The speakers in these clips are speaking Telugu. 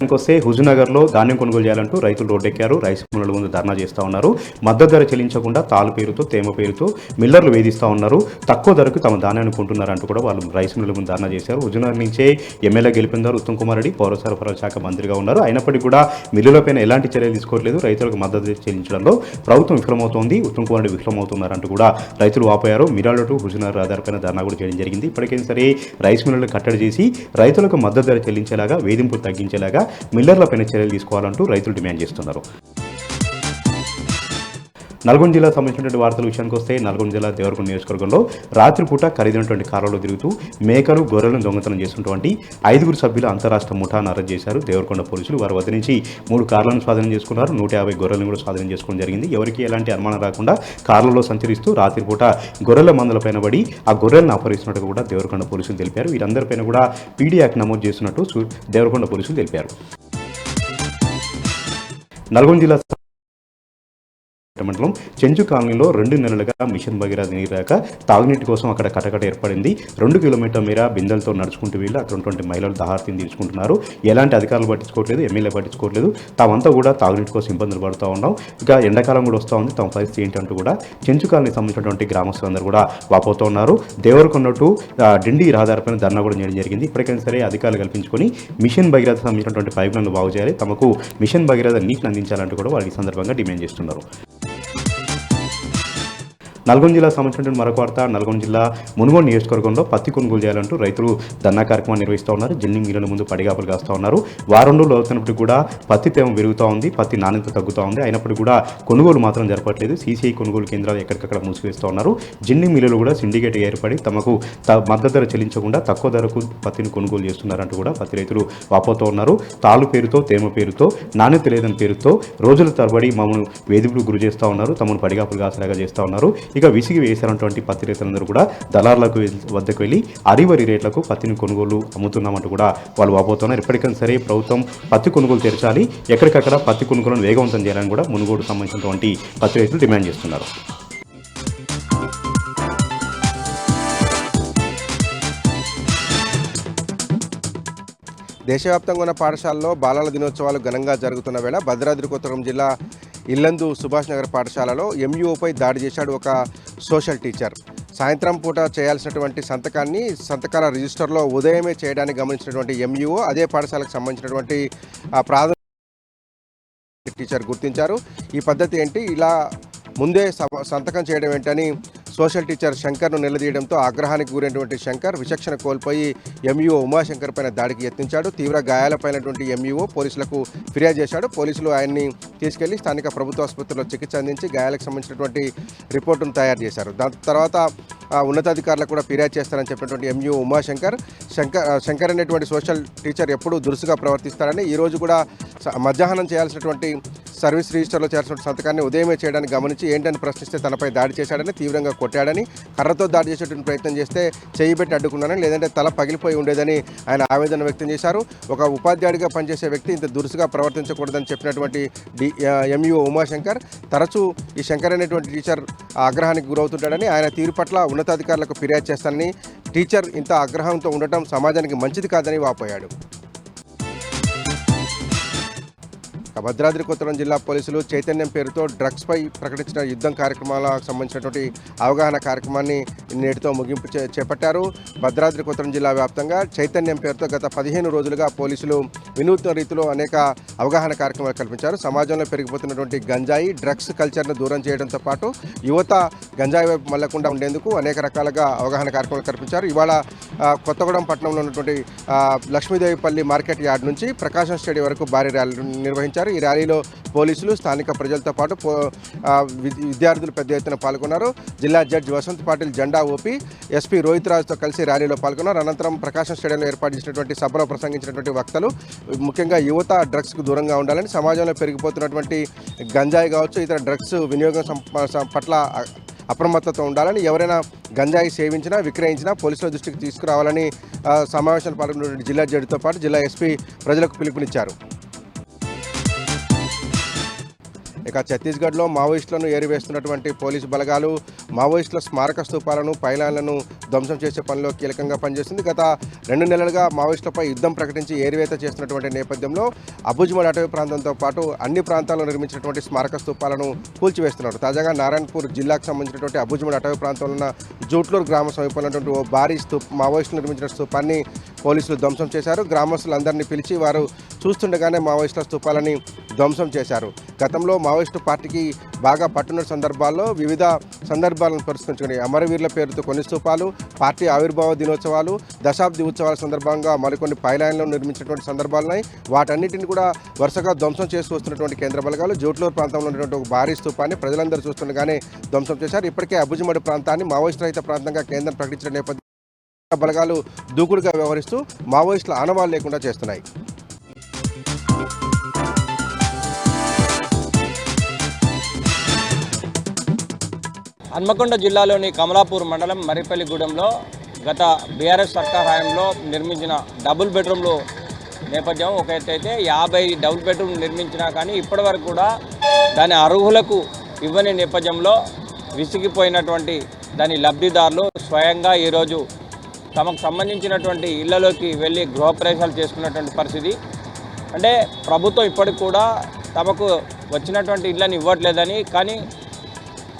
ఇంకొస్తే హుజూర్నగర్లో ధాన్యం కొనుగోలు చేయాలంటూ రైతులు రోడ్డెక్కారు. రైస్ మిల్లుల ముందు ధర్నా చేస్తూ ఉన్నారు. మద్దతు ధర చెల్లించకుండా తాలు పేరుతో తేమ పేరుతో మిల్లర్లు వేధిస్తూ ఉన్నారు. తక్కువ ధరకు తమ ధాన్యాన్ని కొంటున్నారంటూ కూడా వాళ్ళు రైస్ మిల్లుల ముందు ధర్నా చేశారు. హుజూర్నగర్ నుంచే ఎమ్మెల్యే గెలిపినారు ఉత్తమ్ కుమార్ రెడ్డి, పౌర సరఫరాల శాఖ మంత్రిగా ఉన్నారు. అయినప్పటికీ కూడా మిల్లులపైన ఎలాంటి చర్యలు తీసుకోవట్లేదు. రైతులకు మద్దతు చెల్లించడంలో ప్రభుత్వం విఫలమవుతోంది, ఉత్తమ్ కుమార్ రెడ్డి విఫలమవుతున్నారంటూ కూడా రైతులు వాపోయారు. మిరాల టు హుజూర్నగర్ రహదారిపైన ధర్నా కూడా చేయడం జరిగింది. ఇప్పటికైనా సరే రైస్ మిల్లులు కట్టడి చేసి రైతులకు మద్దతు ధర చెల్లించేలాగా, వేధింపులు తగ్గించేలాగా మిల్లర్లపైన చర్యలు తీసుకోవాలంటూ రైతులు డిమాండ్ చేస్తున్నారు. నల్గొండ జిల్లా సంబంధించినటువంటి వార్తల విషయానికి వస్తే నల్గొండ జిల్లా దేవరకొండ నియోజకవర్గంలో రాత్రిపూట ఖరీదైనటువంటి కార్లలో తిరుగుతూ మేకలు, గొర్రెలను దొంగతనం చేస్తున్నటువంటి 5 సభ్యుల అంతరాష్ట్ర ముఠాను అరెస్ట్ చేశారు దేవరకొండ పోలీసులు. వారి వద్ద నుంచి 3 కార్లను స్వాధీనం చేసుకున్నారు. 150 గొర్రెలను కూడా స్వాధీనం చేసుకోవడం జరిగింది. ఎవరికి ఎలాంటి అనుమానం రాకుండా కార్లలో సంచరిస్తూ రాత్రిపూట గొర్రెల మందలపైన పడి ఆ గొర్రెలను అపహరిస్తున్నట్టు కూడా దేవరకొండ పోలీసులు తెలిపారు. వీరందరిపైన కూడా పీడీ యాక్ట్ నమోదు చేస్తున్నట్టు దేవరకొండ పోలీసులు తెలిపారు. నల్గొండ జిల్లా మండలం చెంచు కాలనీలో 2 నెలలుగా మిషన్ భగీరథ నీరు రాక తాగునీటి కోసం అక్కడ కటకట ఏర్పడింది. 2 కిలోమీటర్ల మేర బిందెలతో నడుచుకుంటూ వెళ్ళి అక్కడ ఉన్నటువంటి మహిళలు దాహార్తిని తీర్చుకుంటున్నారు. ఎలాంటి అధికారులు పట్టించుకోవట్లేదు, ఎమ్మెల్యే పట్టించుకోవట్లేదు. తామంతా కూడా తాగునీటి కోసం ఇబ్బందులు పడుతూ ఉన్నాం. ఇక ఎండాకాలం కూడా వస్తూ ఉంది, తమ పరిస్థితి ఏంటంటూ కూడా చెంచు కాలనీకి సంబంధించినటువంటి గ్రామస్తులందరూ కూడా వాపోతూ ఉన్నారు. దేవరకొండ టు డిండి రహదారిపైన ధర్నా కూడా చేయడం జరిగింది. ఇప్పటికైనా సరే అధికారులు కల్పించుకొని మిషన్ భగీరథ సంబంధించినటువంటి పైపులను బాగు చేయాలి, తమకు మిషన్ భగీరథ నీటిని అందించాలంటూ కూడా వాళ్ళు ఈ సందర్భంగా డిమాండ్ చేస్తున్నారు. నల్గొండ జిల్లా సంబంధించిన మరొక వార్త. నల్గొండ జిల్లా మునుగోడు నియోజకవర్గంలో పత్తి కొనుగోలు చేయాలంటూ రైతులు ధర్నా కార్యక్రమాన్ని నిర్వహిస్తూ ఉన్నారు. జిన్నింగ్ మిల్లుల ముందు పడిగాపులు కాస్తూ ఉన్నారు. వారం రోజులు అవుతున్నప్పుడు కూడా పత్తి తేమ పెరుగుతూ ఉంది, పత్తి నాణ్యత తగ్గుతూ ఉంది. అయినప్పటికీ కూడా కొనుగోలు మాత్రం జరపట్లేదు. సీసీఐ కొనుగోలు కేంద్రాలు ఎక్కడికక్కడ మూసివేస్తూ ఉన్నారు. జిన్నింగ్ మిల్లులు కూడా సిండికేట్ ఏర్పడి తమకు మద్దతు ధర చెల్లించకుండా తక్కువ ధరకు పత్తిని కొనుగోలు చేస్తున్నారంటూ కూడా పత్తి రైతులు వాపోతూ ఉన్నారు. తాలు పేరుతో, తేమ పేరుతో, నాణ్యత లేదని పేరుతో రోజుల తరబడి మమ్మల్ని వేధింపులకు గురి చేస్తూ ఉన్నారు. తమను పడిగాపులు కాసేలాగా చేస్తూ ఉన్నారు. ఇక విసిగి వేసినటువంటి పత్తి రైతులందరూ కూడా దళారులకు వద్దకు వెళ్ళి అరివరి రేట్లకు పత్తిని కొనుగోలు అమ్ముతున్నామంటూ కూడా వాళ్ళు వాపోతున్నారు. ఇప్పటికైనా సరే ప్రభుత్వం పత్తి కొనుగోలు తెరచాలి, ఎక్కడికక్కడ పత్తి కొనుగోలును వేగవంతం చేయాలని కూడా మునుగోడు సంబంధించినటువంటి పత్తి రైతులు డిమాండ్ చేస్తున్నారు. దేశవ్యాప్తంగా ఉన్న పాఠశాలలో బాలల దినోత్సవాలు ఘనంగా జరుగుతున్న వేళ భద్రాద్రి కొత్తగూడెం జిల్లా ఇల్లందు సుభాష్ నగర్ పాఠశాలలో ఎంయూఓపై దాడి చేశాడు ఒక సోషల్ టీచర్. సాయంత్రం పూట చేయాల్సినటువంటి సంతకాల రిజిస్టర్లో ఉదయమే చేయడానికి గమనించినటువంటి ఎంయూఓ అదే పాఠశాలకు సంబంధించినటువంటి ప్రాథమిక టీచర్ గుర్తించారు. ఈ పద్ధతి ఏంటి, ఇలా ముందే సంతకం చేయడం ఏంటని సోషల్ టీచర్ శంకర్ను నిలదీయడంతో ఆగ్రహానికి గురైనటువంటి శంకర్ విచక్షణ కోల్పోయి ఎంయూఓ ఉమాశంకర్ పైన దాడికి యత్నించాడు. తీవ్ర గాయాలపైనటువంటి ఎంయూఓ పోలీసులకు ఫిర్యాదు చేశాడు. పోలీసులు ఆయన్ని తీసుకెళ్లి స్థానిక ప్రభుత్వ ఆసుపత్రిలో చికిత్స అందించి గాయాలకు సంబంధించినటువంటి రిపోర్టును తయారు చేశారు. దాని తర్వాత ఉన్నతాధికారులకు కూడా ఫిర్యాదు చేస్తారని చెప్పినటువంటి ఎంయూఓ ఉమాశంకర్ శంకర్ అనేటువంటి సోషల్ టీచర్ ఎప్పుడూ దురుసుగా ప్రవర్తిస్తారని, ఈరోజు కూడా మధ్యాహ్నం చేయాల్సినటువంటి సర్వీస్ రిజిస్టర్లో చేయాల్సిన సంతకాన్ని ఉదయమే చేయడానికి గమనించి ఏంటని ప్రశ్నిస్తే తనపై దాడి చేశాడని, తీవ్రంగా కొట్టాడని, కర్రతో దాడి చేసేటువంటి ప్రయత్నం చేస్తే చేయి పెట్టి అడ్డుకున్నానని, లేదంటే తల పగిలిపోయి ఉండేదని ఆయన ఆవేదన వ్యక్తం చేశారు. ఒక ఉపాధ్యాయుడిగా పనిచేసే వ్యక్తి ఇంత దురుసుగా ప్రవర్తించకూడదని చెప్పినటువంటి ఎంయూఓ ఉమాశంకర్ తరచూ ఈ శంకర్ అనేటువంటి టీచర్ ఆగ్రహానికి గురవుతుంటాడని, ఆయన తీరు పట్ల ఉన్నతాధికారులకు ఫిర్యాదు చేస్తానని, టీచర్ ఇంత ఆగ్రహంతో ఉండటం సమాజానికి మంచిది కాదని వాపోయాడు. భద్రాద్రి కొత్తగూడెం జిల్లా పోలీసులు చైతన్యం పేరుతో డ్రగ్స్పై ప్రకటించిన యుద్ధం కార్యక్రమాలకు సంబంధించినటువంటి అవగాహన కార్యక్రమాన్ని నేటితో ముగింపు చేపట్టారు. భద్రాద్రి కొత్తగూడెం జిల్లా వ్యాప్తంగా చైతన్యం పేరుతో గత 15 రోజులుగా పోలీసులు వినూత్న రీతిలో అనేక అవగాహన కార్యక్రమాలు కల్పించారు. సమాజంలో పెరిగిపోతున్నటువంటి గంజాయి, డ్రగ్స్ కల్చర్ను దూరం చేయడంతో పాటు యువత గంజాయి వైపు మళ్లకుండా ఉండేందుకు అనేక రకాలుగా అవగాహన కార్యక్రమాలు కల్పించారు. ఇవాళ కొత్తగూడెం పట్టణంలో ఉన్నటువంటి లక్ష్మీదేవిపల్లి మార్కెట్ యార్డ్ నుంచి ప్రకాశం స్టేడియం వరకు భారీ ర్యాలీ నిర్వహించారు. ఈ ర్యాలీలో పోలీసులు, స్థానిక ప్రజలతో పాటు విద్యార్థులు పెద్ద ఎత్తున పాల్గొన్నారు. జిల్లా జడ్జి వసంత్ పాటిల్ జెండా ఊపి ఎస్పీ రోహిత్ రాజ్తో కలిసి ర్యాలీలో పాల్గొన్నారు. అనంతరం ప్రకాశం స్టేడియంలో ఏర్పాటు చేసినటువంటి సభలో ప్రసంగించినటువంటి వక్తలు ముఖ్యంగా యువత డ్రగ్స్కు దూరంగా ఉండాలని, సమాజంలో పెరిగిపోతున్నటువంటి గంజాయి కావచ్చు, ఇతర డ్రగ్స్ వినియోగం పట్ల అప్రమత్తతో ఉండాలని, ఎవరైనా గంజాయి సేవించినా విక్రయించినా పోలీసుల దృష్టికి తీసుకురావాలని సమావేశంలో పాల్గొన్నటువంటి జిల్లా జడ్జితో పాటు జిల్లా ఎస్పీ ప్రజలకు పిలుపునిచ్చారు. ఇక ఛత్తీస్గఢ్లో మావోయిస్టులను ఏరివేస్తున్నటువంటి పోలీసు బలగాలు మావోయిస్టుల స్మారక స్తూపాలను పైలాన్లను ధ్వంసం చేసే పనిలో కీలకంగా పనిచేస్తుంది. గత 2 నెలలుగా మావోయిస్టులపై యుద్ధం ప్రకటించి ఏరివేత చేస్తున్నటువంటి నేపథ్యంలో అబుజ్మడ్ అటవీ ప్రాంతంతో పాటు అన్ని ప్రాంతాల్లో నిర్మించినటువంటి స్మారక స్తూపాలను కూల్చివేస్తున్నారు. తాజాగా నారాయణపూర్ జిల్లాకు సంబంధించినటువంటి అబుజ్మడ్ అటవీ ప్రాంతంలో ఉన్న జూట్లూరు గ్రామ సమీపంలో ఉన్నటువంటి ఓ భారీ మావోయిస్టులు నిర్మించిన స్తూపాన్ని పోలీసులు ధ్వంసం చేశారు. గ్రామస్తులందరినీ పిలిచి వారు చూస్తుండగానే మావోయిస్టుల స్తూపాలని ధ్వంసం చేశారు. గతంలో మావోయిస్టు పార్టీకి బాగా పట్టున్న సందర్భాల్లో వివిధ సందర్భాలను పరిష్కరించుకుని అమరవీరుల పేరుతో కొన్ని స్తూపాలు, పార్టీ ఆవిర్భావ దినోత్సవాలు, దశాబ్ది ఉత్సవాల సందర్భంగా మరికొన్ని పైలాన్లను నిర్మించినటువంటి సందర్భాలున్నాయి. వాటన్నిటిని కూడా వరుసగా ధ్వంసం చేస్తూ వస్తున్నటువంటి కేంద్ర బలగాలు జూట్లూరు ప్రాంతంలో ఉన్నటువంటి ఒక భారీ స్తూపాన్ని ప్రజలందరూ చూస్తుండగానే ధ్వంసం చేశారు. ఇప్పటికే అబుజ్మడ్ ప్రాంతాన్ని మావోయిస్టు రహిత ప్రాంతంగా కేంద్రం ప్రకటించిన నేపథ్యంలో బలగాలు దూకుడుగా వ్యవహరిస్తూ మావోయిస్టుల ఆనవాళ్లు లేకుండా చేస్తున్నాయి. హన్మకొండ జిల్లాలోని కమలాపూర్ మండలం మరిపల్లిగూడెంలో గత బీఆర్ఎస్ సర్కార్ హయాంలో నిర్మించిన డబుల్ బెడ్రూమ్లు నేపథ్యం ఒక ఎత్తు అయితే 50 డబుల్ బెడ్రూమ్ నిర్మించినా కానీ ఇప్పటివరకు కూడా దాని అర్హులకు ఇవ్వని నేపథ్యంలో విసిగిపోయినటువంటి దాని లబ్ధిదారులు స్వయంగా ఈరోజు తమకు సంబంధించినటువంటి ఇళ్లలోకి వెళ్ళి గృహప్రవేశాలు చేసుకున్నటువంటి పరిస్థితి. అంటే ప్రభుత్వం ఇప్పటికి కూడా తమకు వచ్చినటువంటి ఇళ్ళని ఇవ్వట్లేదని, కానీ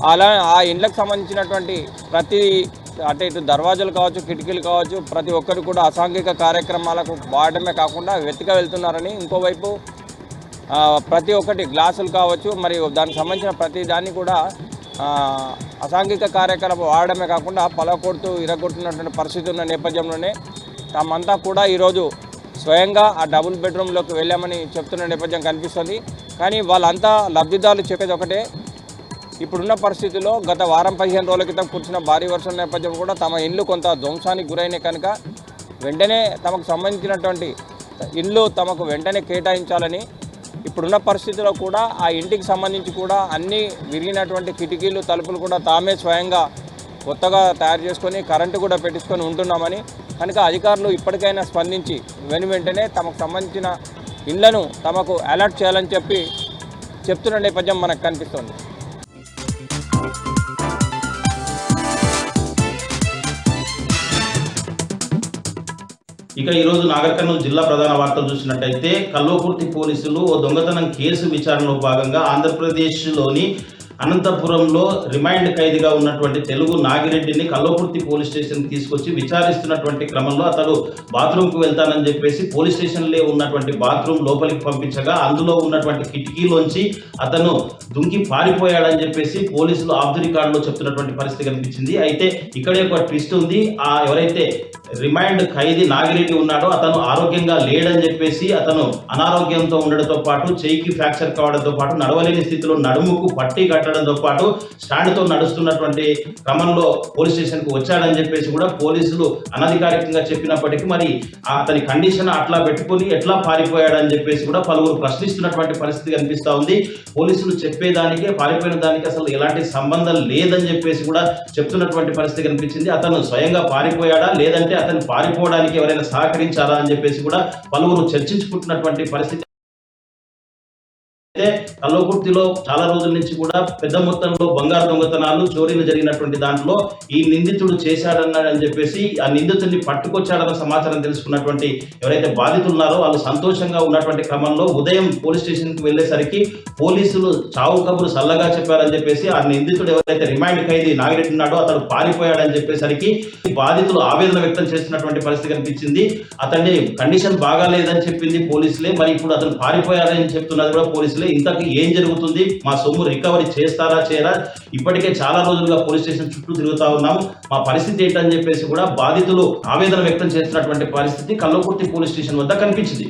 అలా ఆ ఇండ్లకు సంబంధించినటువంటి ప్రతి అంటే ఇటు దర్వాజాలు కావచ్చు, కిటికీలు కావచ్చు, ప్రతి ఒక్కరు కూడా అసాంఘిక కార్యక్రమాలకు వాడడమే కాకుండా వెతిక వెళ్తున్నారని, ఇంకోవైపు ప్రతి ఒక్కటి గ్లాసులు కావచ్చు మరియు దానికి సంబంధించిన ప్రతి దాన్ని కూడా అసాంఘిక కార్యకలాపం వాడడమే కాకుండా పలకొడుతూ ఇరగొడుతున్నటువంటి పరిస్థితి ఉన్న నేపథ్యంలోనే తామంతా కూడా ఈరోజు స్వయంగా ఆ డబుల్ బెడ్రూమ్లోకి వెళ్ళామని చెప్తున్న నేపథ్యం కనిపిస్తుంది. కానీ వాళ్ళంతా లబ్ధిదారులు చెప్పేది ఒకటే, ఇప్పుడున్న పరిస్థితుల్లో గత వారం 15 రోజుల క్రితం కురిసిన భారీ వర్షం నేపథ్యం కూడా తమ ఇల్లు కొంత ధ్వంసానికి గురైనాయి కనుక వెంటనే తమకు సంబంధించినటువంటి ఇల్లు తమకు వెంటనే కేటాయించాలని, ఇప్పుడున్న పరిస్థితుల్లో కూడా ఆ ఇంటికి సంబంధించి కూడా అన్ని విరిగినటువంటి కిటికీలు తలుపులు కూడా తామే స్వయంగా కొత్తగా తయారు చేసుకొని కరెంటు కూడా పెట్టించుకొని ఉంటున్నామని, కనుక అధికారులు ఇప్పటికైనా స్పందించి వెంటనే తమకు సంబంధించిన ఇళ్లను తమకు అలర్ట్ చేయాలని చెప్తున్న నేపథ్యం మనకు కనిపిస్తోంది. ఇక ఈరోజు నాగర్ కర్నూలు జిల్లా ప్రధాన వార్తలు చూసినట్టయితే కల్వకుర్తి పోలీసులు ఓ దొంగతనం కేసు విచారణలో భాగంగా ఆంధ్రప్రదేశ్లోని అనంతపురంలో రిమైండ్ ఖైదీగా ఉన్నటువంటి తెలుగు నాగిరెడ్డిని కల్వకుర్తి పోలీస్ స్టేషన్కి తీసుకొచ్చి విచారిస్తున్నటువంటి క్రమంలో అతడు బాత్రూమ్కు వెళ్తానని చెప్పేసి పోలీస్ స్టేషన్లో ఉన్నటువంటి బాత్రూమ్ లోపలికి పంపించగా అందులో ఉన్నటువంటి కిటికీలోంచి అతను దుంకి పారిపోయాడని చెప్పేసి పోలీసులు ఆఫ్ ది రికార్డులో చెప్తున్నటువంటి పరిస్థితి కనిపించింది. అయితే ఇక్కడే ఒక ట్విస్ట్ ఉంది. ఎవరైతే రిమైండ్ ఖైదీ నాగిరెడ్డి ఉన్నాడో అతను ఆరోగ్యంగా లేడని చెప్పేసి అతను అనారోగ్యంతో ఉండడంతో పాటు చేయికి ఫ్రాక్చర్ కావడంతో పాటు నడవలేని స్థితిలో నడుముకు పట్టి కట్టడంతో పాటు స్టాండ్తో నడుస్తున్నటువంటి క్రమంలో పోలీస్ స్టేషన్కు వచ్చాడని చెప్పేసి కూడా పోలీసులు అనధికారికంగా చెప్పినప్పటికీ మరి అతని కండిషన్ అట్లా పెట్టుకుని ఎట్లా పారిపోయాడని చెప్పేసి కూడా పలువురు ప్రశ్నిస్తున్నటువంటి పరిస్థితి కనిపిస్తూ ఉంది. పోలీసులు చెప్పేదానికి పారిపోయిన దానికి అసలు ఎలాంటి సంబంధం లేదని చెప్పేసి కూడా చెప్తున్నటువంటి పరిస్థితి కనిపించింది. అతను స్వయంగా పారిపోయాడా లేదంటే అతను పారిపోవడానికి ఎవరైనా సహకరించారా అని చెప్పేసి కూడా పలువురు చర్చించుకుంటున్నటువంటి పరిస్థితి. అయితే కల్వకుర్తిలో చాలా రోజుల నుంచి కూడా పెద్ద మొత్తంలో బంగారు దొంగతనాలు చోరీలు జరిగినటువంటి దాంట్లో ఈ నిందితుడు చేశాడన్నాడని చెప్పేసి ఆ నిందితుడిని పట్టుకొచ్చాడన్న సమాచారం తెలుసుకున్నటువంటి ఎవరైతే బాధితులు ఉన్నారో వాళ్ళు సంతోషంగా ఉన్నటువంటి క్రమంలో ఉదయం పోలీస్ స్టేషన్కి వెళ్ళేసరికి పోలీసులు చావు కబురు సల్లగా చెప్పారని చెప్పేసి ఆ నిందితుడు ఎవరైతే రిమైండ్ ఖైదీ నాగిరెడ్డి ఉన్నాడో అతడు పారిపోయాడని చెప్పేసరికి బాధితులు ఆవేదన వ్యక్తం చేస్తున్నటువంటి పరిస్థితి కనిపించింది. అతని కండిషన్ బాగాలేదని చెప్పింది పోలీసులే, మరి ఇప్పుడు అతను పారిపోయాడని చెప్తున్నది కూడా పోలీసులే. ఇంతకు ఏం జరుగుతుంది, మా సొమ్ము రికవరీ చేస్తారా చేయరా, ఇప్పటికే చాలా రోజులుగా పోలీస్ స్టేషన్ చుట్టూ తిరుగుతా ఉన్నాము, మా పరిస్థితి ఏంటని చెప్పేసి కూడా బాధితులు ఆవేదన వ్యక్తం చేస్తున్నటువంటి పరిస్థితి కల్వకుర్తి పోలీస్ స్టేషన్ వద్ద కనిపించింది.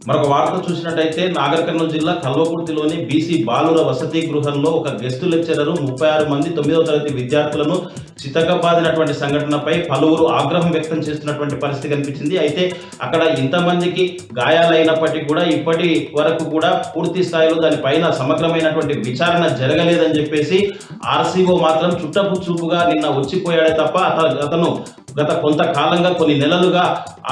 మరొక వార్త చూసినట్టయితే నాగర్ కర్నూలు జిల్లా కల్వకుర్తిలోని బీసీ బాలుర వసతి గృహంలో ఒక గెస్టు లెక్చరర్ 36 మంది 9వ తరగతి విద్యార్థులను చితకబాదినటువంటి సంఘటనపై పలువురు ఆగ్రహం వ్యక్తం చేస్తున్నటువంటి పరిస్థితి కనిపించింది. అయితే అక్కడ ఇంతమందికి గాయాలైనప్పటికీ కూడా ఇప్పటి వరకు కూడా పూర్తి స్థాయిలో దానిపైన సమగ్రమైనటువంటి విచారణ జరగలేదని చెప్పేసి ఆర్సీఓ మాత్రం చుట్టపు చూపుగా నిన్న వచ్చిపోయాడే తప్ప అతను గత కొంతకాలంగా కొన్ని నెలలుగా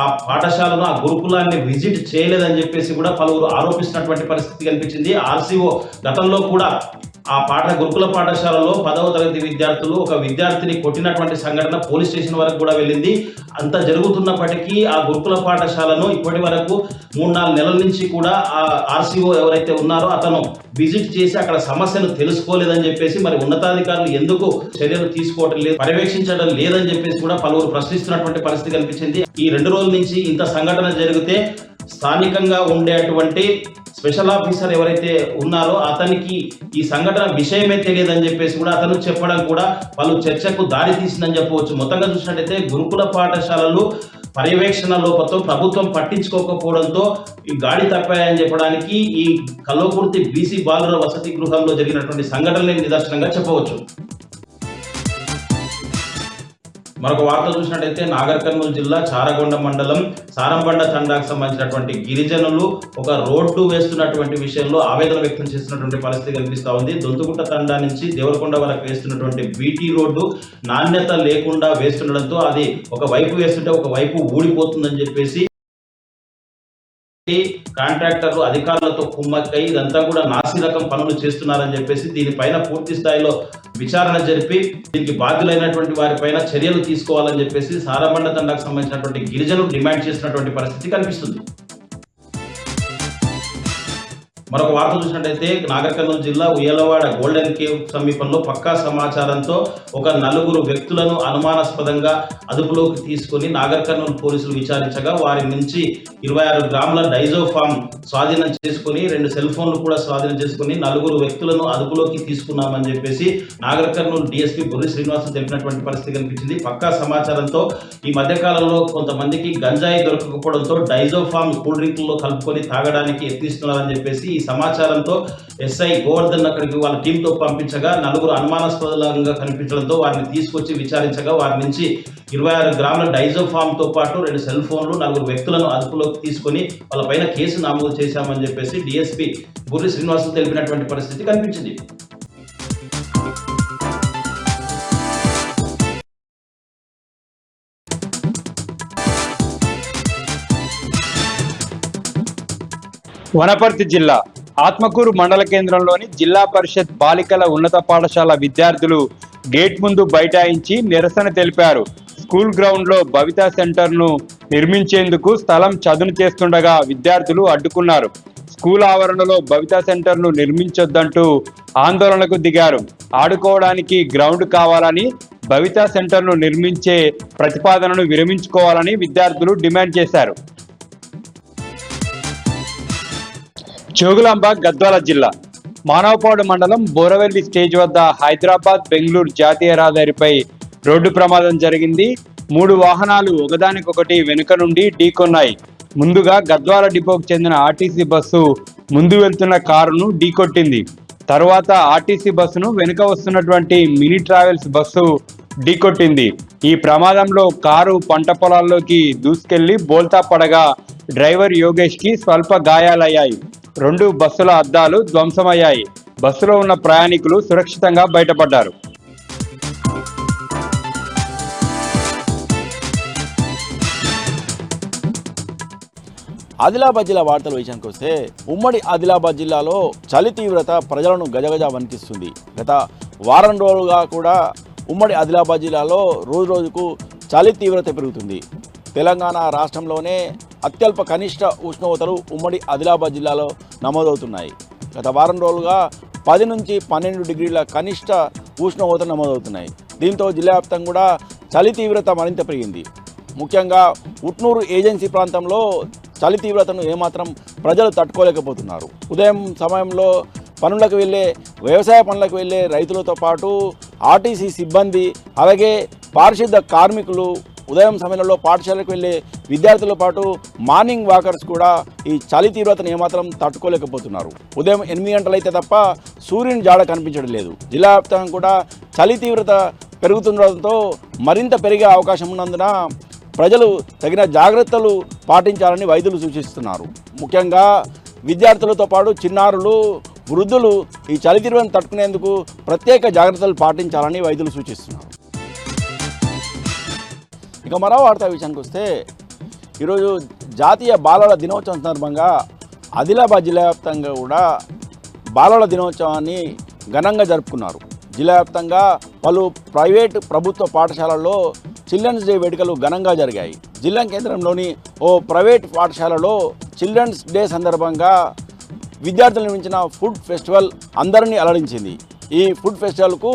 ఆ పాఠశాలను ఆ గురుకులాన్ని విజిట్ చేయలేదని చెప్పేసి కూడా పలువురు ఆరోపిస్తున్నటువంటి పరిస్థితి కనిపించింది. ఆర్సీఓ గతంలో కూడా ఆ గురుకుల పాఠశాలలో 10వ తరగతి విద్యార్థులు ఒక విద్యార్థిని కొట్టినటువంటి సంఘటన పోలీస్ స్టేషన్ వరకు కూడా వెళ్ళింది. అంత జరుగుతున్నప్పటికీ ఆ గురుకుల పాఠశాలను ఇప్పటి వరకు 3-4 నెలల నుంచి కూడా ఆ ఆర్సీఓ ఎవరైతే ఉన్నారో అతను విజిట్ చేసి అక్కడ సమస్యను తెలుసుకోలేదని చెప్పేసి, మరి ఉన్నతాధికారులు ఎందుకు చర్యలు తీసుకోవడం లేదు, పర్యవేక్షించడం లేదని చెప్పేసి కూడా పలువురు ప్రశ్నిస్తున్నటువంటి పరిస్థితి కనిపించింది. ఈ 2 రోజుల నుంచి ఇంత సంఘటన జరిగితే స్థానికంగా ఉండేటువంటి స్పెషల్ ఆఫీసర్ ఎవరైతే ఉన్నారో అతనికి ఈ సంఘటన విషయమే తెలియదని చెప్పేసి కూడా అతను చెప్పడం కూడా పలు చర్చకు దారి తీసిందని చెప్పవచ్చు. మొత్తంగా చూసినట్టయితే గురుకుల పాఠశాలలు పర్యవేక్షణ లోపంతో ప్రభుత్వం పట్టించుకోకపోవడంతో ఈ గాడి తప్పాయని చెప్పడానికి ఈ కల్వకుర్తి బీసీ బాలుర వసతి గృహంలో జరిగినటువంటి సంఘటనలే నిదర్శనంగా చెప్పవచ్చు. మరొక వార్త చూసినట్టయితే నాగర్ కర్నూలు జిల్లా చారగొండ మండలం సారంబండ తండాకు సంబంధించినటువంటి గిరిజనులు ఒక రోడ్డు వేస్తున్నటువంటి విషయంలో ఆవేదన వ్యక్తం చేస్తున్నటువంటి పరిస్థితి కనిపిస్తూ ఉంది. దొంతుగుట్ట తండా నుంచి దేవరకొండ వరకు వేస్తున్నటువంటి బీటీ రోడ్డు నాణ్యత లేకుండా వేస్తుండడంతో అది ఒక వైపు వేస్తుంటే ఒక వైపు ఊడిపోతుందని చెప్పేసి కాంట్రాక్టర్లు అధికారులతో కుమ్మక్కై ఇదంతా కూడా నాసి రకం పనులు చేస్తున్నారని చెప్పేసి దీనిపైన పూర్తి స్థాయిలో విచారణ జరిపి దీనికి బాధ్యులైనటువంటి వారిపైన చర్యలు తీసుకోవాలని చెప్పేసి సారబండ తండాకు సంబంధించినటువంటి గిరిజనులు డిమాండ్ చేసినటువంటి పరిస్థితి కనిపిస్తుంది. మరొక వార్త చూసినట్టయితే నాగర్ కర్నూలు జిల్లా ఉయ్యలవాడ గోల్డెన్ కేవ్ సమీపంలో పక్కా సమాచారంతో ఒక 4 వ్యక్తులను అనుమానాస్పదంగా అదుపులోకి తీసుకుని నాగర్ కర్నూలు పోలీసులు విచారించగా వారి నుంచి 26 గ్రాముల డైజోఫామ్ స్వాధీనం చేసుకుని 2 సెల్ ఫోన్లు కూడా స్వాధీనం చేసుకుని 4 వ్యక్తులను అదుపులోకి తీసుకున్నామని చెప్పేసి నాగర్ కర్నూలు డీఎస్పీ బుర్రి శ్రీనివాస్ తెలిపినటువంటి పరిస్థితి కనిపించింది. పక్కా సమాచారంతో ఈ మధ్యకాలంలో కొంతమందికి గంజాయి దొరకకపోవడంతో డైజోఫామ్ కూల్ డ్రింక్లలో కలుపుకొని తాగడానికి యత్నిస్తున్నారని చెప్పేసి ఈ సమాచారంతో ఎస్ఐ గోవర్ధన్ అక్కడికి వాళ్ళ టీంతో పంపించగా 4 అనుమానాస్పదంగా కనిపించడంతో వారిని తీసుకొచ్చి విచారించగా వారి నుంచి 26 గ్రాముల డైజోఫామ్ తో పాటు 2 సెల్ ఫోన్లు 4 వ్యక్తులను అదుపులోకి తీసుకొని వాళ్ళపైన కేసు నమోదు చేశామని చెప్పేసి డీఎస్పీ బుర్రి శ్రీనివాస్ తెలిపినటువంటి పరిస్థితి కనిపించింది. వనపర్తి జిల్లా ఆత్మకూరు మండల కేంద్రంలోని జిల్లా పరిషత్ బాలికల ఉన్నత పాఠశాల విద్యార్థులు గేట్ ముందు బైఠాయించి నిరసన తెలిపారు. స్కూల్ గ్రౌండ్ లో భవితా సెంటర్ ను నిర్మించేందుకు స్థలం చదును చేస్తుండగా విద్యార్థులు అడ్డుకున్నారు. స్కూల్ ఆవరణలో భవితా సెంటర్ ను నిర్మించొద్దంటూ ఆందోళనకు దిగారు. ఆడుకోవడానికి గ్రౌండ్ కావాలని, భవితా సెంటర్ ను నిర్మించే ప్రతిపాదనను విరమించుకోవాలని విద్యార్థులు డిమాండ్ చేశారు. జోగులాంబ గద్వాల జిల్లా మానవపాడు మండలం బోరవెల్లి స్టేజ్ వద్ద హైదరాబాద్ బెంగళూరు జాతీయ రహదారిపై రోడ్డు ప్రమాదం జరిగింది. 3 వాహనాలు ఒకదానికొకటి వెనుక నుండి ఢీకొన్నాయి. ముందుగా గద్వాల డిపోకు చెందిన ఆర్టీసీ బస్సు ముందు వెళ్తున్న కారును ఢీకొట్టింది. తరువాత ఆర్టీసీ బస్సును వెనుక వస్తున్నటువంటి మినీ ట్రావెల్స్ బస్సు ఢీకొట్టింది. ఈ ప్రమాదంలో కారు పంట పొలాల్లోకి దూసుకెళ్లి బోల్తా పడగా డ్రైవర్ యోగేష్ కి స్వల్ప గాయాలయ్యాయి. 2 బస్సుల అద్దాలు ధ్వంసమయ్యాయి. బస్సులో ఉన్న ప్రయాణికులు సురక్షితంగా బయటపడ్డారు. ఆదిలాబాద్ జిల్లా వార్తల విషయానికి వస్తే ఉమ్మడి ఆదిలాబాద్ జిల్లాలో చలి తీవ్రత ప్రజలను గజగజ వణికిస్తుంది. గత వారం రోజులుగా కూడా ఉమ్మడి ఆదిలాబాద్ జిల్లాలో రోజుకు చలి తీవ్రత పెరుగుతుంది. తెలంగాణ రాష్ట్రంలోనే అత్యల్ప కనిష్ట ఉష్ణోగ్రతలు ఉమ్మడి ఆదిలాబాద్ జిల్లాలో నమోదవుతున్నాయి. గత వారం రోజులుగా 10 నుంచి 12 డిగ్రీల కనిష్ట ఉష్ణోగ్రతలు నమోదవుతున్నాయి. దీంతో జిల్లా వ్యాప్తంగా కూడా చలి తీవ్రత మరింత పెరిగింది. ముఖ్యంగా ఉట్నూరు ఏజెన్సీ ప్రాంతంలో చలి తీవ్రతను ఏమాత్రం ప్రజలు తట్టుకోలేకపోతున్నారు. ఉదయం సమయంలో పనులకు వెళ్ళే వ్యవసాయ పనులకు వెళ్ళే రైతులతో పాటు ఆర్టీసీ సిబ్బంది, అలాగే పారిశుద్ధ కార్మికులు, ఉదయం సమయంలో పాఠశాలకు వెళ్ళే విద్యార్థులతో పాటు మార్నింగ్ వాకర్స్ కూడా ఈ చలి తీవ్రతను ఏమాత్రం తట్టుకోలేకపోతున్నారు. ఉదయం 8 గంటలైతే తప్ప సూర్యుని జాడ కనిపించడం లేదు. జిల్లా వ్యాప్తంగా కూడా చలి తీవ్రత పెరుగుతుండడంతో మరింత పెరిగే అవకాశం ఉన్నందున ప్రజలు తగిన జాగ్రత్తలు పాటించాలని వైద్యులు సూచిస్తున్నారు. ముఖ్యంగా విద్యార్థులతో పాటు చిన్నారులు, వృద్ధులు ఈ చలి తీవ్రతను తట్టుకునేందుకు ప్రత్యేక జాగ్రత్తలు పాటించాలని వైద్యులు సూచిస్తున్నారు. ఇక మరో వార్తా విషయానికి వస్తే ఈరోజు జాతీయ బాలల దినోత్సవం సందర్భంగా ఆదిలాబాద్ జిల్లా వ్యాప్తంగా కూడా బాలల దినోత్సవాన్ని ఘనంగా జరుపుకున్నారు. జిల్లా వ్యాప్తంగా పలు ప్రైవేటు ప్రభుత్వ పాఠశాలల్లో చిల్డ్రన్స్ డే వేడుకలు ఘనంగా జరిగాయి. జిల్లా కేంద్రంలోని ఓ ప్రైవేట్ పాఠశాలలో చిల్డ్రన్స్ డే సందర్భంగా విద్యార్థులు నిర్వహించిన ఫుడ్ ఫెస్టివల్ అందరినీ అలరించింది. ఈ ఫుడ్ ఫెస్టివల్కు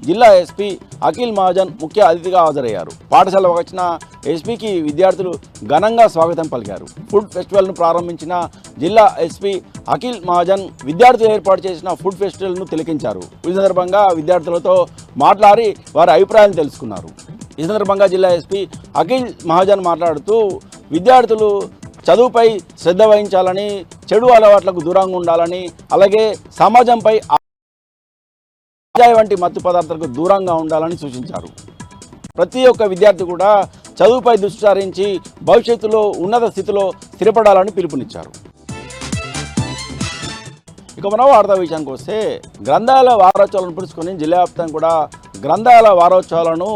జిల్లా ఎస్పీ అఖిల్ మహాజన్ ముఖ్య అతిథిగా హాజరయ్యారు. పాఠశాలకు వచ్చిన ఎస్పీకి విద్యార్థులు ఘనంగా స్వాగతం పలికారు. ఫుడ్ ఫెస్టివల్ను ప్రారంభించిన జిల్లా ఎస్పీ అఖిల్ మహాజన్ విద్యార్థులు ఏర్పాటు చేసిన ఫుడ్ ఫెస్టివల్ను తిలకించారు. ఈ సందర్భంగా విద్యార్థులతో మాట్లాడి వారి అభిప్రాయాలు తెలుసుకున్నారు. ఈ సందర్భంగా జిల్లా ఎస్పీ అఖిల్ మహాజన్ మాట్లాడుతూ విద్యార్థులు చదువుపై శ్రద్ధ వహించాలని, చెడు అలవాట్లకు దూరంగా ఉండాలని, అలాగే సమాజంపై వంటి మత్తు పదార్థాలకు దూరంగా ఉండాలని సూచించారు. ప్రతి ఒక్క విద్యార్థి కూడా చదువుపై దృష్టి సారించి భవిష్యత్తులో ఉన్నత స్థితిలో స్థిరపడాలని పిలుపునిచ్చారు. ఇక మన వార్తా విషయానికి వస్తే గ్రంథాలయ వారోత్సవాలను పురస్కరించుకొని జిల్లా వ్యాప్తంగా కూడా గ్రంథాలయ వారోత్సవాలను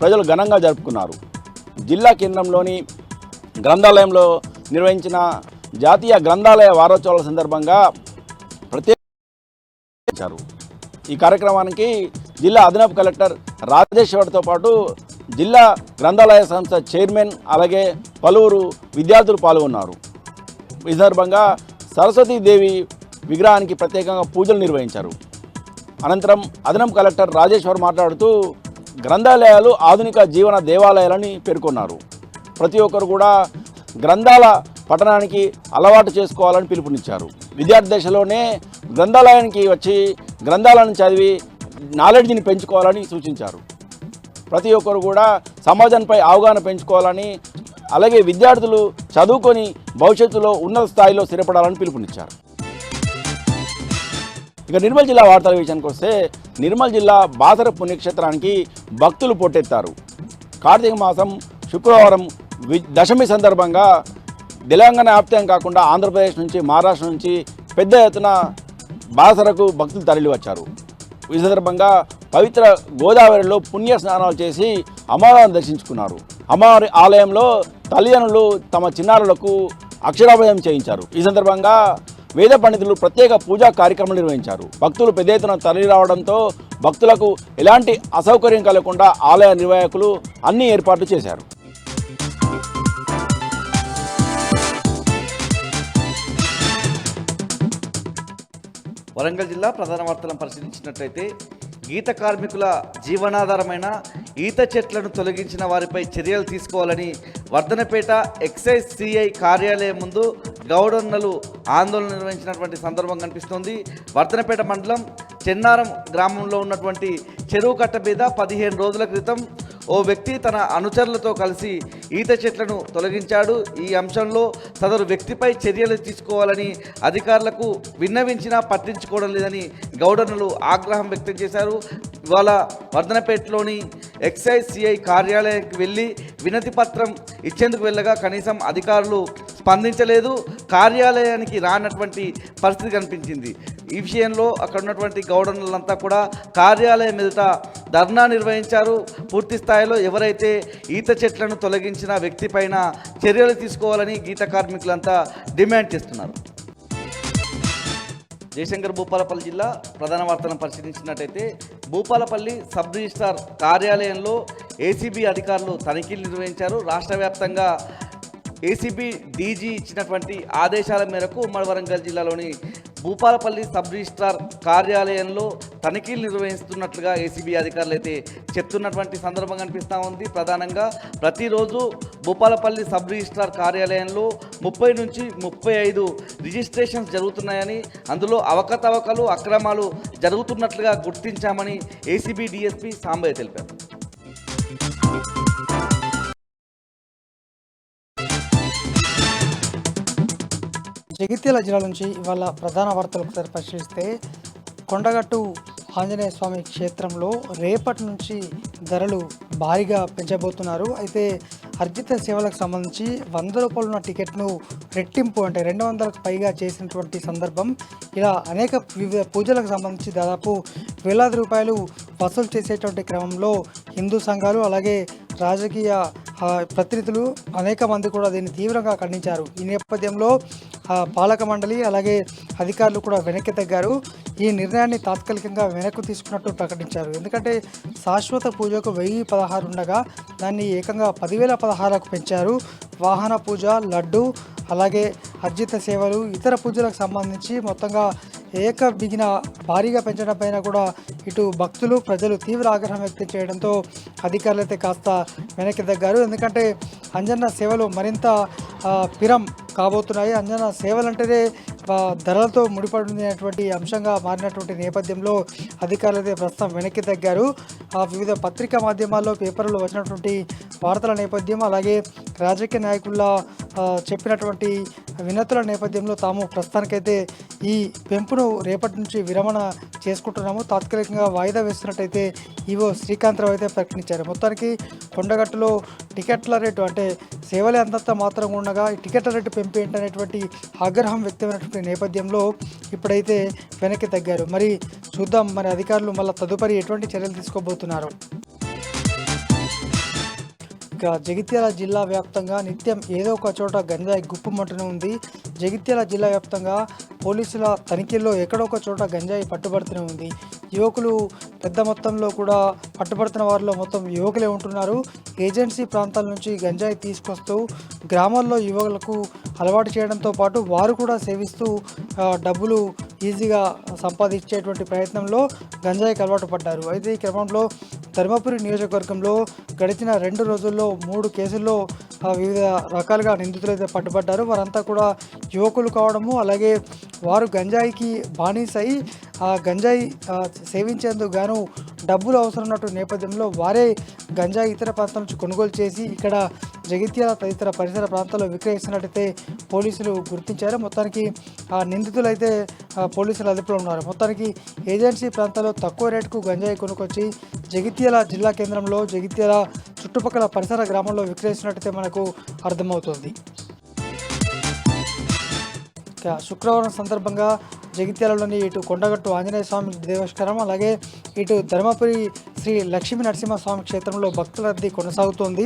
ప్రజలు ఘనంగా జరుపుకున్నారు. జిల్లా కేంద్రంలోని గ్రంథాలయంలో నిర్వహించిన జాతీయ గ్రంథాలయ వారోత్సవాల సందర్భంగా ప్రత్యేక ఈ కార్యక్రమానికి జిల్లా అదనపు కలెక్టర్ రాజేశ్వర్తో పాటు జిల్లా గ్రంథాలయ సంస్థ చైర్మన్ అలాగే పలువురు విద్యార్థులు పాల్గొన్నారు. ఈ సందర్భంగా సరస్వతీదేవి విగ్రహానికి ప్రత్యేకంగా పూజలు నిర్వహించారు. అనంతరం అదనపు కలెక్టర్ రాజేశ్వర్ మాట్లాడుతూ గ్రంథాలయాలు ఆధునిక జీవన దేవాలయాలని పేర్కొన్నారు. ప్రతి ఒక్కరు కూడా గ్రంథాల పఠనానికి అలవాటు చేసుకోవాలని పిలుపునిచ్చారు. విద్యార్థి దశలోనే గ్రంథాలయానికి వచ్చి గ్రంథాలను చదివి నాలెడ్జ్ని పెంచుకోవాలని సూచించారు. ప్రతి ఒక్కరు కూడా సమాజంపై అవగాహన పెంచుకోవాలని, అలాగే విద్యార్థులు చదువుకొని భవిష్యత్తులో ఉన్నత స్థాయిలో స్థిరపడాలని పిలుపునిచ్చారు. ఇక నిర్మల్ జిల్లా వార్తల విషయానికి వస్తే నిర్మల్ జిల్లా బాసర పుణ్యక్షేత్రానికి భక్తులు పోటెత్తారు. కార్తీక మాసం శుక్రవారం దశమి సందర్భంగా తెలంగాణ వ్యాప్తంగా కాకుండా ఆంధ్రప్రదేశ్ నుంచి, మహారాష్ట్ర నుంచి పెద్ద ఎత్తున బాసరకు భక్తులు తరలి వచ్చారు. ఈ సందర్భంగా పవిత్ర గోదావరిలో పుణ్య స్నానాలు చేసి అమ్మవారిని దర్శించుకున్నారు. అమ్మవారి ఆలయంలో తల్లిదండ్రులు తమ చిన్నారులకు అక్షరాభ్యాసం చేయించారు. ఈ సందర్భంగా వేద పండితులు ప్రత్యేక పూజా కార్యక్రమాలు నిర్వహించారు. భక్తులు పెద్ద ఎత్తున తరలి రావడంతో భక్తులకు ఎలాంటి అసౌకర్యం కలగకుండా ఆలయ నిర్వాహకులు అన్ని ఏర్పాట్లు చేశారు. వరంగల్ జిల్లా ప్రధాన వార్తలను పరిశీలించినట్లయితే గీత కార్మికుల జీవనాధారమైన ఈత చెట్లను తొలగించిన వారిపై చర్యలు తీసుకోవాలని వర్ధనపేట ఎక్సైజ్ సిఐ కార్యాలయం ముందు గౌడన్నలు ఆందోళన నిర్వహించినటువంటి సందర్భం కనిపిస్తోంది. వర్ధనపేట మండలం చెన్నారం గ్రామంలో ఉన్నటువంటి చెరువు కట్ట మీద 15 రోజుల క్రితం ఓ వ్యక్తి తన అనుచరులతో కలిసి ఈత చెట్లను తొలగించాడు. ఈ అంశంలో సదరు వ్యక్తిపై చర్యలు తీసుకోవాలని అధికారులకు విన్నవించినా పట్టించుకోవడం లేదని గౌడనులు ఆగ్రహం వ్యక్తం చేశారు. ఇవాళ వర్ధనపేటలోని ఎక్సైజ్ సిఐ కార్యాలయానికి వెళ్ళి వినతి పత్రం ఇచ్చేందుకు వెళ్ళగా కనీసం అధికారులు స్పందించలేదు. కార్యాలయానికి రానటువంటి పరిస్థితి కనిపించింది. ఈ విషయంలో అక్కడ ఉన్నటువంటి గౌడనులంతా కూడా కార్యాలయం ఎదుట ధర్నా నిర్వహించారు. పూర్తి స్థాయిలో ఎవరైతే ఈత చెట్లను తొలగించిన వ్యక్తి పైన చర్యలు తీసుకోవాలని గీత కార్మికులంతా డిమాండ్ చేస్తున్నారు. జయశంకర్ భూపాలపల్లి జిల్లా ప్రధాన వార్తలను పరిశీలించినట్టయితే భూపాలపల్లి సబ్ రిజిస్ట్రార్ కార్యాలయంలో ఏసీబీ అధికారులు తనిఖీలు నిర్వహించారు. రాష్ట్ర వ్యాప్తంగా ఏసీబీ డీజీ ఇచ్చినటువంటి ఆదేశాల మేరకు ఉమ్మడి వరంగల్ జిల్లాలోని భూపాలపల్లి సబ్ రిజిస్ట్రార్ కార్యాలయంలో తనిఖీలు నిర్వహిస్తున్నట్లుగా ఏసీబీ అధికారులు అయితే చెప్తున్నటువంటి సందర్భం కనిపిస్తూ ఉంది. ప్రధానంగా ప్రతిరోజు భూపాలపల్లి సబ్ రిజిస్ట్రార్ కార్యాలయంలో 30 నుంచి 35 రిజిస్ట్రేషన్స్ జరుగుతున్నాయని, అందులో అవకతవకలు అక్రమాలు జరుగుతున్నట్లుగా గుర్తించామని ఏసీబీ డీఎస్పీ సాంబయ్య తెలిపారు. జగిత్యాల జిల్లా నుంచి ఇవాళ ప్రధాన వార్తలు ఒకసారి పరిశీలిస్తే కొండగట్టు ఆంజనేయ స్వామి క్షేత్రంలో రేపటి నుంచి ధరలు భారీగా పెంచబోతున్నారు. అయితే అర్జిత సేవలకు సంబంధించి 100 రూపాయలు ఉన్న టికెట్ను రెట్టింపు అంటే 200కు పైగా చేసినటువంటి సందర్భం. ఇలా అనేక వివిధ పూజలకు సంబంధించి దాదాపు వేలాది రూపాయలు వసూలు చేసేటువంటి క్రమంలో హిందూ సంఘాలు అలాగే రాజకీయ ప్రతినిధులు అనేక మంది కూడా దీన్ని తీవ్రంగా ఖండించారు. ఈ నేపథ్యంలో పాలక మండలి అలాగే అధికారులు కూడా వెనక్కి తగ్గారు. ఈ నిర్ణయాన్ని తాత్కాలికంగా వెనక్కు తీసుకున్నట్టు ప్రకటించారు. ఎందుకంటే శాశ్వత పూజకు 1016 ఉండగా దాన్ని ఏకంగా 10,016కు పెంచారు. వాహన పూజ, లడ్డు, అలాగే అర్జిత సేవలు, ఇతర పూజలకు సంబంధించి మొత్తంగా బిగిన భారీగా పెంచడం పైన కూడా ఇటు భక్తులు, ప్రజలు తీవ్ర ఆగ్రహం వ్యక్తం చేయడంతో అధికారులు అయితే కాస్త వెనక్కి తగ్గారు. ఎందుకంటే అంజన్న సేవలు మరింత పిరం కాబోతున్నాయి. అంజన్న సేవలంటేనే ధరలతో ముడిపడినటువంటి అంశంగా మారినటువంటి నేపథ్యంలో అధికారులు అయితే ప్రస్తుతం వెనక్కి తగ్గారు. వివిధ పత్రికా మాధ్యమాల్లో, పేపర్లో వచ్చినటువంటి వార్తల నేపథ్యం, అలాగే రాజకీయ నాయకుల చెప్పినటువంటి వినతుల నేపథ్యంలో తాము ప్రస్తుతానికైతే ఈ పెంపును రేపటి నుంచి విరమణ చేసుకుంటున్నాము, తాత్కాలికంగా వాయిదా వేస్తున్నట్టయితే ఈవో శ్రీకాంతరావు అయితే ప్రకటించారు. మొత్తానికి కొండగట్టులో టికెట్ల రేటు అంటే సేవలే అంతంత మాత్రంగా ఉండగా ఈ టికెట్ల రేటు పెంపు ఏంటనేటువంటి ఆగ్రహం వ్యక్తమైనటువంటి నేపథ్యంలో ఇప్పుడైతే వెనక్కి తగ్గారు. మరి చూద్దాం, మరి అధికారులు మళ్ళీ తదుపరి ఎటువంటి చర్యలు తీసుకోబోతున్నారు. జగిత్యాల జిల్లా వ్యాప్తంగా నిత్యం ఏదో ఒక చోట గంజాయి గుప్పుమంటూనే ఉంది. జగిత్యాల జిల్లా వ్యాప్తంగా పోలీసుల తనిఖీల్లో ఎక్కడో ఒక చోట గంజాయి పట్టుబడుతూనే ఉంది. యువకులు పెద్ద మొత్తంలో కూడా పట్టుబడుతున్న వారిలో మొత్తం యువకులే ఉంటున్నారు. ఏజెన్సీ ప్రాంతాల నుంచి గంజాయి తీసుకొస్తూ గ్రామాల్లో యువకులకు అలవాటు చేయడంతో పాటు వారు కూడా సేవిస్తూ డబ్బులు ఈజీగా సంపాదించేటువంటి ప్రయత్నంలో గంజాయికి అలవాటు పడ్డారు. అయితే ఈ క్రమంలో ధర్మపురి నియోజకవర్గంలో గడిచిన 2 రోజుల్లో 3 కేసుల్లో వివిధ రకాలుగా నిందితులు అయితే పట్టుబడ్డారు. వారంతా కూడా యువకులు కావడము, అలాగే వారు గంజాయికి బానిసై గంజాయి సేవించేందుకు గాను డబ్బులు అవసరం ఉన్నట్టు నేపథ్యంలో వారే గంజాయి ఇతర ప్రాంతాల నుంచి కొనుగోలు చేసి ఇక్కడ జగిత్యాల తదితర పరిసర ప్రాంతాల్లో విక్రయిస్తున్నట్టయితే పోలీసులు గుర్తించారు. మొత్తానికి నిందితులు అయితే పోలీసుల అదుపులో ఉన్నారు. మొత్తానికి ఏజెన్సీ ప్రాంతాల్లో తక్కువ రేటుకు గంజాయి కొనుక్కొచ్చి జగిత్యాల జిల్లా కేంద్రంలో, జగిత్యాల చుట్టుపక్కల పరిసర గ్రామాల్లో విక్రయిస్తున్నట్టయితే మనకు అర్థమవుతుంది. శుక్రవారం సందర్భంగా జగిత్యాలలోని ఇటు కొండగట్టు ఆంజనేయ స్వామి దేవస్థానం, అలాగే ఇటు ధర్మపురి శ్రీ లక్ష్మీ నరసింహస్వామి క్షేత్రంలో భక్తుల రద్దీ కొనసాగుతోంది.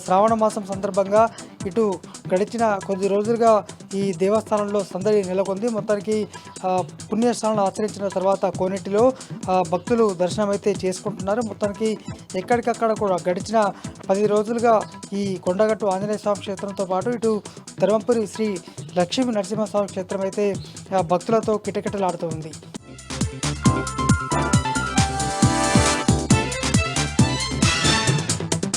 శ్రావణ మాసం సందర్భంగా ఇటు గడిచిన కొద్ది రోజులుగా ఈ దేవస్థానంలో సందడి నెలకొంది. మొత్తానికి పుణ్యస్నానాలు ఆచరించిన తర్వాత కోనేటిలో భక్తులు దర్శనం అయితే చేసుకుంటున్నారు. మొత్తానికి ఎక్కడికక్కడ కూడా గడిచిన 10 రోజులుగా ఈ కొండగట్టు ఆంజనేయ స్వామి క్షేత్రంతో పాటు ఇటు ధర్మపురి శ్రీ లక్ష్మీ నరసింహస్వామి క్షేత్రం అయితే భక్తులతో కిటకిటలాడుతూ ఉంది.